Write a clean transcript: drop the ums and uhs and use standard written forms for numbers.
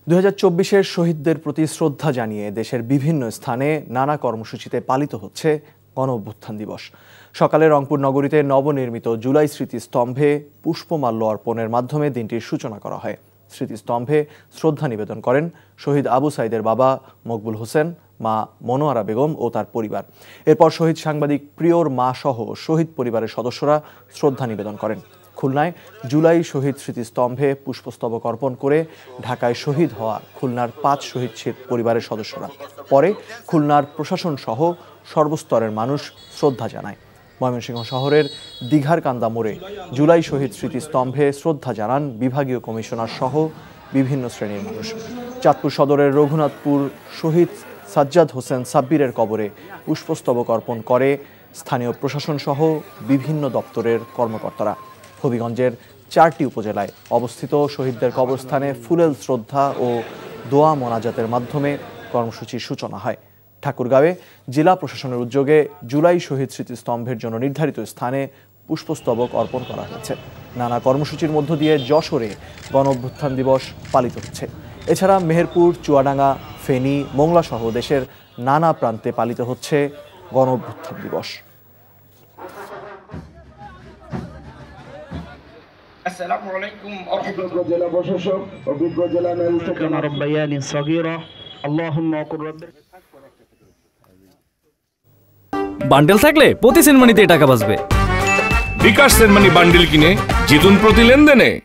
2024-এর শহীদদের প্রতি শ্রদ্ধা জানিয়ে দেশের বিভিন্ন স্থানে নানা কর্মসূচিতে পালিত হচ্ছে গণ-অভ্যুত্থান দিবস। সকালে রংপুর নগরীতে নবনির্মিত জুলাই স্মৃতিস্তম্ভে পুষ্পমাল্য অর্পণের মাধ্যমে দিনটির সূচনা করা হয়। স্মৃতিস্তম্ভে শ্রদ্ধা নিবেদন করেন শহীদ আবু সাইদের বাবা মকবুল হোসেন, মা মনোয়ারা বেগম ও তার পরিবার। এরপর শহীদ সাংবাদিক প্রিয়র মা সহ শহীদ পরিবারের সদস্যরা শ্রদ্ধা নিবেদন করেন। খুলনায় জুলাই শহীদ স্মৃতিস্তম্ভে পুষ্পস্তবক অর্পণ করে ঢাকায় শহীদ হওয়া খুলনার 5 শহীদ পরিবারের সদস্যরা। পরে খুলনার প্রশাসন সহ সর্বস্তরের মানুষ শ্রদ্ধা জানায়। ময়মনসিংহ শহরের দিঘার কান্দা মোড়ে জুলাই শহীদ স্মৃতিস্তম্ভে শ্রদ্ধা জানান বিভাগীয় কমিশনার সহ বিভিন্ন শ্রেণীর মানুষ। চাঁদপুর সদরের রঘুনাথপুর শহীদ সাজ্জাদ হোসেন সাব্বিরের কবরে পুষ্পস্তবক অর্পণ করে স্থানীয় প্রশাসন সহ বিভিন্ন দপ্তরের কর্মকর্তারা। হবিগঞ্জের 4টি উপজেলায় অবস্থিত শহীদদের কবরস্থানে ফুলেল শ্রদ্ধা ও দোয়া মোনাজাতের মাধ্যমে কর্মসূচির সূচনা হয়। ঠাকুরগাঁওয়ে জেলা প্রশাসনের উদ্যোগে জুলাই শহীদ স্মৃতিস্তম্ভের জন্য নির্ধারিত স্থানে পুষ্পস্তবক অর্পণ করা হয়েছে। নানা কর্মসূচির মধ্য দিয়ে যশোরে গণ-অভ্যুত্থান দিবস পালিত হচ্ছে। এছাড়া মেহেরপুর, চুয়াডাঙ্গা, ফেনী, মোংলা সহ দেশের নানা প্রান্তে পালিত হচ্ছে গণ-অভ্যুত্থান দিবস। জেলা প্রশাসক অভিজ্ঞ জেলা বান্ডেল থাকলে প্রতি সেনমানিতে টাকা বাঁচবে। বিকাশ সেনমানি বান্ডেল কিনে জিতুন প্রতি লেনদেনে।